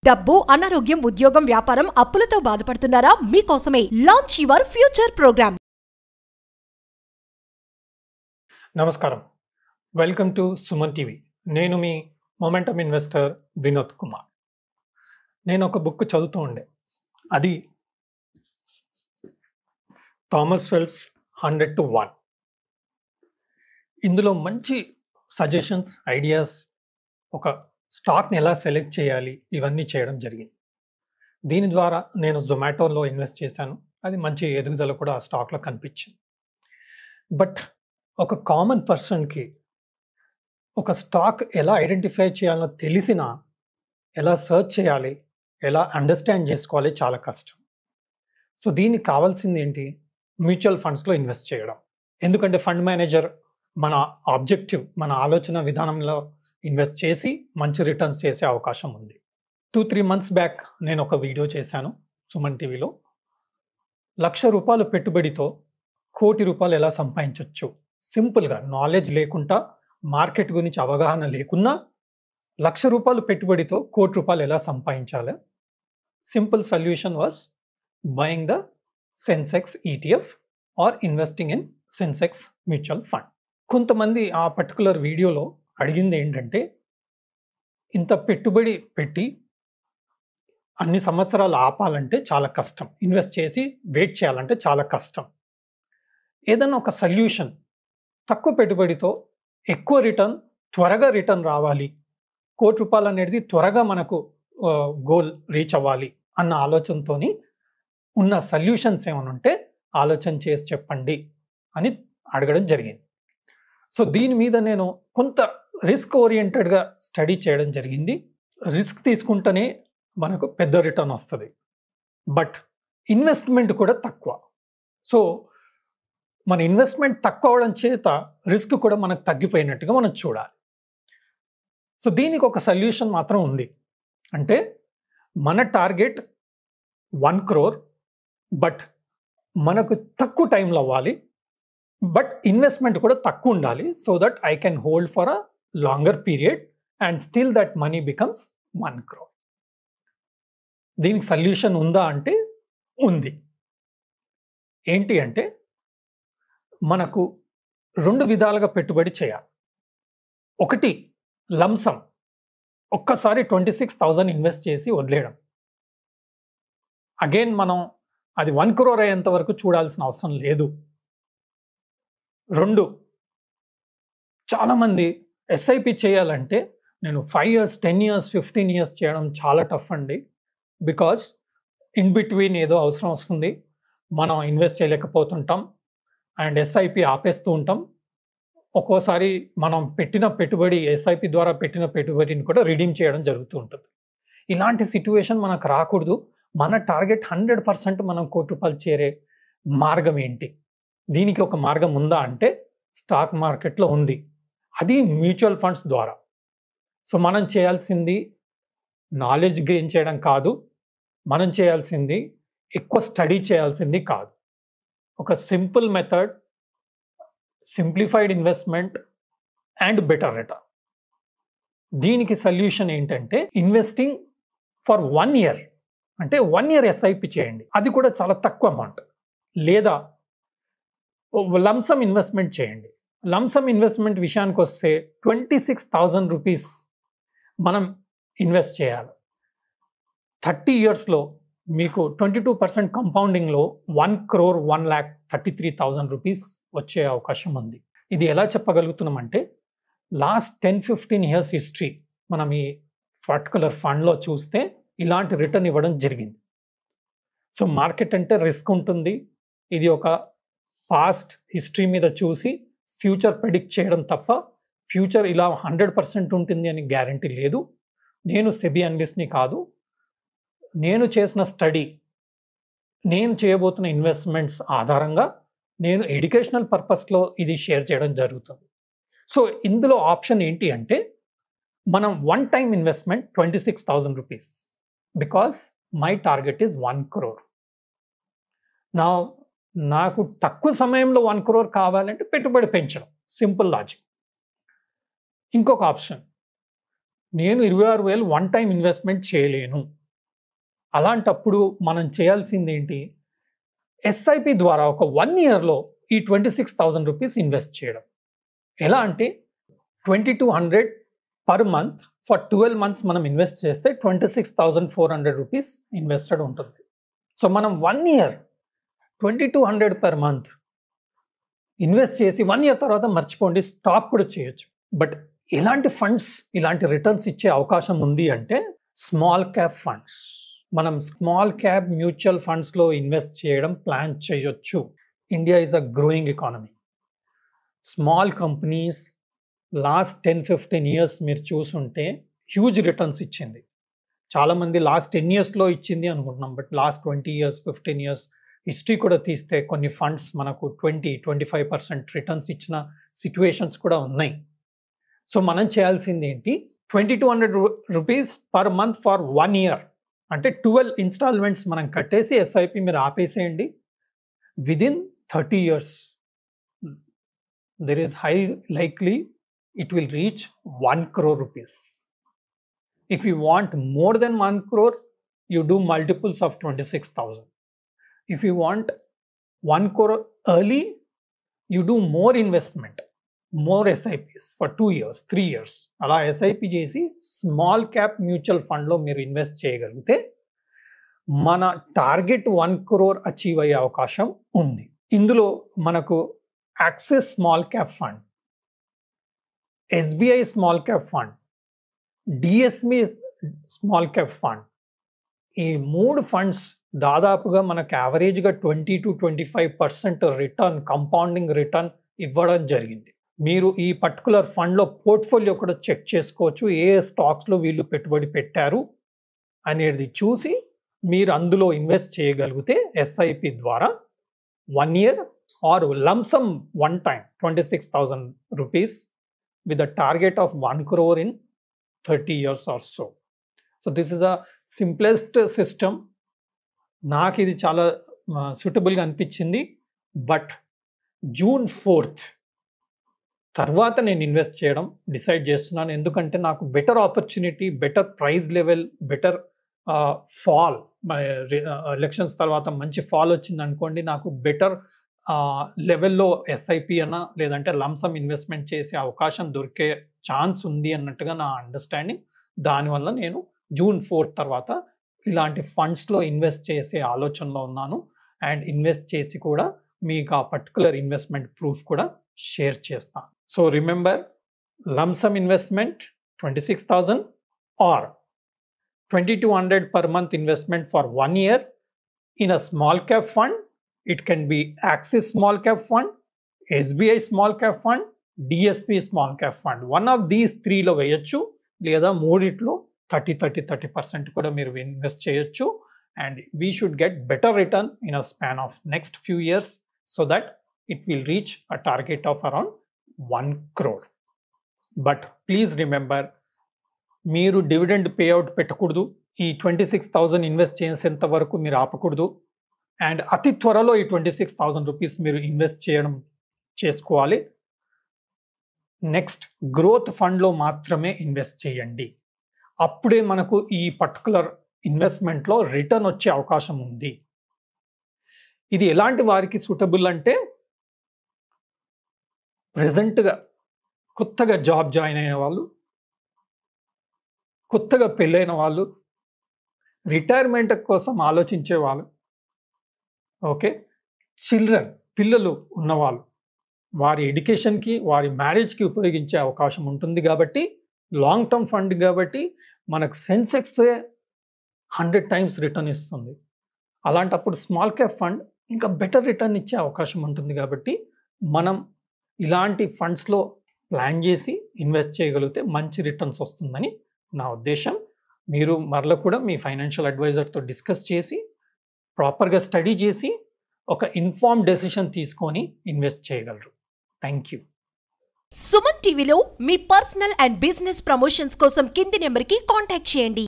డబ్బు, అనారోగ్యం, ఉద్యోగం, వ్యాపారం, అప్పులతో బాధపడుతున్నారా? మీకోసమే లాంచ్ యువర్ ఫ్యూచర్ ప్రోగ్రామ్. నమస్కారం. Welcome to Suman TV. నేను మీ మొమెంటమ్ ఇన్వెస్టర్ వినోద్ కుమార్. నేను ఒక బుక్ చదువుతూ ఉండే, అది థామస్ ఫెల్ప్స్ 100 to 1. ఇందులో మంచి సజెషన్స్, ఐడియాస్, ఒక స్టాక్ని ఎలా సెలెక్ట్ చేయాలి, ఇవన్నీ చేయడం జరిగింది. దీని ద్వారా నేను జొమాటోలో ఇన్వెస్ట్ చేశాను. అది మంచి ఎదుగుదల కూడా ఆ స్టాక్లో కనిపించింది. బట్ ఒక కామన్ పర్సన్కి ఒక స్టాక్ ఎలా ఐడెంటిఫై చేయాలో తెలిసినా, ఎలా సర్చ్ చేయాలి, ఎలా అండర్స్టాండ్ చేసుకోవాలి చాలా కష్టం. సో దీనికి కావాల్సింది ఏంటి? మ్యూచువల్ ఫండ్స్లో ఇన్వెస్ట్ చేయడం. ఎందుకంటే ఫండ్ మేనేజర్ మన ఆబ్జెక్టివ్, మన ఆలోచన విధానంలో ఇన్వెస్ట్ చేసి మంచి రిటర్న్స్ చేసే అవకాశం ఉంది. 2-3 months బ్యాక్ నేను ఒక వీడియో చేశాను సుమన్ టీవీలో. ₹1,00,000 పెట్టుబడితో ₹1,00,00,000 ఎలా సంపాదించవచ్చు. సింపుల్గా, నాలెడ్జ్ లేకుండా, మార్కెట్ గురించి అవగాహన లేకున్నా ₹1,00,000 పెట్టుబడితో ₹1,00,00,000 ఎలా సంపాదించాలి. Simple solution was buying the Sensex ETF or investing in Sensex mutual fund. కొంతమంది ఆ పర్టికులర్ వీడియోలో అడిగింది ఏంటంటే, ఇంత పెట్టుబడి పెట్టి అన్ని సంవత్సరాలు ఆపాలంటే చాలా కష్టం, ఇన్వెస్ట్ చేసి వెయిట్ చేయాలంటే చాలా కష్టం. ఏదైనా ఒక సొల్యూషన్, తక్కువ పెట్టుబడితో ఎక్కువ రిటర్న్, త్వరగా రిటర్న్ రావాలి, ₹1,00,00,000 అనేది త్వరగా మనకు గోల్ రీచ్ అవ్వాలి అన్న ఆలోచనతో ఉన్న సొల్యూషన్స్ ఏమైనా ఉంటే ఆలోచన చేసి చెప్పండి అని అడగడం జరిగింది. సో దీని మీద నేను కొంత రిస్క్ ఓరియంటెడ్గా స్టడీ చేయడం జరిగింది. రిస్క్ తీసుకుంటేనే మనకు పెద్ద రిటర్న్ వస్తుంది, బట్ ఇన్వెస్ట్మెంట్ కూడా తక్కువ. సో మన ఇన్వెస్ట్మెంట్ తక్కువ అవడం చేత రిస్క్ కూడా మనకు తగ్గిపోయినట్టుగా మనం చూడాలి. సో దీనికి ఒక సొల్యూషన్ మాత్రం ఉంది. అంటే మన టార్గెట్ 1 crore, బట్ మనకు తక్కువ టైంలో అవ్వాలి, బట్ ఇన్వెస్ట్మెంట్ కూడా తక్కువ ఉండాలి. So that I can hold for a longer period and still that money becomes 1 crore. దీనికి సొల్యూషన్ ఉందా అంటే ఉంది. ఏంటి అంటే, మనకు 2 విధాలుగా పెట్టుబడి చేయాలి. ఒకటి లంసమ్, ఒక్కసారి 26,000 ఇన్వెస్ట్ చేసి వదిలేయడం. అగైన్ మనం అది 1 crore అయ్యేంత వరకు చూడాల్సిన అవసరం లేదు. 2, చాలామంది SIP చేయాలంటే నేను 5 years, 10 years, 15 years చేయడం చాలా టఫ్ అండి. బికాస్ ఇన్ బిట్వీన్ ఏదో అవసరం వస్తుంది, మనం ఇన్వెస్ట్ చేయలేకపోతుంటాం అండ్ SIP ఆపేస్తూ ఉంటాం. ఒక్కోసారి మనం పెట్టిన పెట్టుబడి, SIP ద్వారా పెట్టిన పెట్టుబడిని కూడా రిడీమ్ చేయడం జరుగుతూ ఉంటుంది. ఇలాంటి సిట్యువేషన్ మనకు రాకూడదు. మన టార్గెట్ 100% మనం ₹1,00,00,000 చేరే మార్గం ఏంటి? దీనికి ఒక మార్గం ఉందా అంటే స్టాక్ మార్కెట్లో ఉంది. అది మ్యూచువల్ ఫండ్స్ ద్వారా. సో మనం చేయాల్సింది నాలెడ్జ్ గెయిన్ చేయడం కాదు, మనం చేయాల్సింది ఎక్కువ స్టడీ చేయాల్సింది కాదు. ఒక simple method, simplified investment and better return. దీనికి సొల్యూషన్ ఏంటంటే ఇన్వెస్టింగ్ ఫర్ 1 year, అంటే 1 year SIP చేయండి. అది కూడా చాలా తక్కువ అమౌంట్. లేదా లంసమ్ ఇన్వెస్ట్మెంట్ చేయండి. లంసమ్ ఇన్వెస్ట్మెంట్ విషయానికి వస్తే ₹26,000 మనం ఇన్వెస్ట్ చేయాలి. 30 yearsలో మీకు 22% కంపౌండింగ్లో ₹1,01,33,000 వచ్చే అవకాశం ఉంది. ఇది ఎలా చెప్పగలుగుతున్నామంటే, లాస్ట్ 10-15 years హిస్టరీ మనం ఈ పర్టికులర్ ఫండ్లో చూస్తే ఇలాంటి రిటర్న్ ఇవ్వడం జరిగింది. సో మార్కెట్ అంటే రిస్క్ ఉంటుంది. ఇది ఒక పాస్ట్ హిస్టరీ మీద చూసి ఫ్యూచర్ ప్రెడిక్ట్ చేయడం తప్ప ఫ్యూచర్ ఇలా 100% ఉంటుంది అని గ్యారంటీ లేదు. నేను సెబీ అనలిస్ట్ని కాదు. నేను చేసిన స్టడీ, నేను చేయబోతున్న ఇన్వెస్ట్మెంట్స్ ఆధారంగా నేను ఎడ్యుకేషనల్ పర్పస్లో ఇది షేర్ చేయడం జరుగుతుంది. సో ఇందులో ఆప్షన్ ఏంటి అంటే, మనం 1 time investment ₹26,000 because my target is 1 crore. నాకు తక్కువ సమయంలో 1 crore కావాలంటే పెట్టుబడి పెంచడం, సింపుల్ లాజిక్. ఇంకొక ఆప్షన్, నేను 26,000 వన్ టైం ఇన్వెస్ట్మెంట్ చేయలేను. అలాంటప్పుడు మనం చేయాల్సింది ఏంటి? ఎస్ఐపి ద్వారా ఒక 1 ఇయర్లో ఈ 26,000 రూపీస్ ఇన్వెస్ట్ చేయడం. ఎలా అంటే 2,200 పర్ మంత్ ఫర్ 12 మంత్స్ మనం ఇన్వెస్ట్ చేస్తే 26,400 రూపీస్ ఇన్వెస్టెడ్ ఉంటుంది. సో మనం 1 ఇయర్ 2,200 పర్ మంత్ ఇన్వెస్ట్ చేసి 1 ఇయర్ తర్వాత మర్చిపోండి, స్టాప్ కూడా చేయొచ్చు. బట్ ఎలాంటి ఫండ్స్ ఇలాంటి రిటర్న్స్ ఇచ్చే అవకాశం ఉంది అంటే స్మాల్ క్యాప్ ఫండ్స్. మనం స్మాల్ క్యాప్ మ్యూచువల్ ఫండ్స్లో ఇన్వెస్ట్ చేయడం ప్లాన్ చేయొచ్చు. India is a growing economy. Small companies last 10-15 years మీరు చూసుంటే హ్యూజ్ రిటర్న్స్ ఇచ్చింది. చాలామంది లాస్ట్ 10 ఇయర్స్లో ఇచ్చింది అనుకుంటున్నాం, but last 20 years 15 years history కూడా తీస్తే కొన్ని ఫండ్స్ మనకు 20-25% రిటర్న్స్ ఇచ్చిన సిచ్యువేషన్స్ కూడా ఉన్నాయి. సో మనం చేయాల్సింది ఏంటి? 2,200 rupees per month for 1 year అంటే 12 ఇన్స్టాల్మెంట్స్ మనం కట్టేసి ఎస్ఐపి మీరు ఆపేసేయండి. Within 30 years there is high likely it will reach 1 crore rupees. If you want more than 1 crore, you do multiples of 26,000. If you want 1 crore early, you do more investment, more SIPs for 2 years, 3 years. అలా SIP చేసి small cap mutual ఫండ్లో మీరు invest చేయగలిగితే మన target 1 crore achieve అయ్యే అవకాశం ఉంది. ఇందులో మనకు axis small cap fund, SBI small cap fund, DSB small cap fund, ఈ 3 ఫండ్స్ దాదాపుగా మనకు యావరేజ్గా 20-25% రిటర్న్, కంపౌండింగ్ రిటర్న్ ఇవ్వడం జరిగింది. మీరు ఈ పర్టికులర్ ఫండ్లో పోర్ట్ఫోలియో కూడా చెక్ చేసుకోవచ్చు. ఏ స్టాక్స్లో వీళ్ళు పెట్టుబడి పెట్టారు అనేది చూసి మీరు అందులో ఇన్వెస్ట్ చేయగలిగితే ఎస్ఐపి ద్వారా 1 year are lump sum one time 26,000 rupees with a target of 1 crore in 30 years or so. So this is a simplest system. నాకు ఇది చాలా సూటబుల్గా అనిపించింది. బట్ June 4th తర్వాత నేను ఇన్వెస్ట్ చేయడం డిసైడ్ చేస్తున్నాను. ఎందుకంటే నాకు better opportunity, better price level, better fall, elections తర్వాత మంచి ఫాల్ వచ్చింది అనుకోండి, నాకు బెటర్ లెవెల్లో ఎస్ఐపి అన్న లేదంటే లంసమ్ ఇన్వెస్ట్మెంట్ చేసే అవకాశం దొరికే ఛాన్స్ ఉంది అన్నట్టుగా నా అండర్స్టాండింగ్. దానివల్ల నేను June 4th తర్వాత ఇలాంటి ఫండ్స్లో ఇన్వెస్ట్ చేసే ఆలోచనలో ఉన్నాను. అండ్ ఇన్వెస్ట్ చేసి కూడా మీకు ఆ పర్టికులర్ ఇన్వెస్ట్మెంట్ ప్రూఫ్ కూడా షేర్ చేస్తాను. So remember, lump sum investment 26,000 or 2,200 per month investment for 1 year in a small cap fund. It can be Axis small cap fund, SBI small cap fund, DSP small cap fund. One of these 3 లో వేయచ్చు, లేదా మూడిట్లో 30% కూడా మీరు invest చేయొచ్చు. And we should get better return in a span of next few years so that it will reach a target of around 1 crore. But please remember, మీరు dividend payout పెట్టకూడదు. ఈ 26,000 ఇన్వెస్ట్ చేసేంత వరకు మీరు ఆపకూడదు. అండ్ అతి త్వరలో ఈ 26,000 రూపీస్ మీరు ఇన్వెస్ట్ చేసుకోవాలి. నెక్స్ట్ గ్రోత్ ఫండ్లో మాత్రమే ఇన్వెస్ట్ చేయండి. అప్పుడే మనకు ఈ పర్టికులర్ ఇన్వెస్ట్మెంట్లో రిటర్న్ వచ్చే అవకాశం ఉంది. ఇది ఎలాంటి వారికి సూటబుల్ అంటే, ప్రెజెంట్గా కొత్తగా జాబ్ జాయిన్ అయిన వాళ్ళు, కొత్తగా పెళ్ళైన వాళ్ళు, రిటైర్మెంట్ కోసం ఆలోచించే వాళ్ళు, ఓకే, పిల్లలు ఉన్నవాళ్ళు, వారి ఎడ్యుకేషన్కి, వారి మ్యారేజ్కి ఉపయోగించే అవకాశం ఉంటుంది. కాబట్టి లాంగ్ టర్మ్ ఫండ్ కాబట్టి మనకు సెన్సెక్సే 100 times రిటర్న్ ఇస్తుంది. అలాంటప్పుడు స్మాల్ క్యాప్ ఫండ్ ఇంకా బెటర్ రిటర్న్ ఇచ్చే అవకాశం ఉంటుంది. కాబట్టి మనం ఇలాంటి ఫండ్స్లో ప్లాన్ చేసి ఇన్వెస్ట్ చేయగలిగితే మంచి రిటర్న్స్ వస్తుందని నా ఉద్దేశం. మీరు మరల కూడా మీ ఫైనాన్షియల్ అడ్వైజర్తో డిస్కస్ చేసి ప్రాపర్గా స్టడీ చేసి ఒక ఇన్ఫార్మ్ డెసిషన్ తీసుకొని ఇన్వెస్ట్ చేయగలరు. Thank you. సుమన్ టీవీలో మీ పర్సనల్ అండ్ బిజినెస్ ప్రమోషన్స్ కోసం కింది నెంబర్కి కాంటాక్ట్ చేయండి.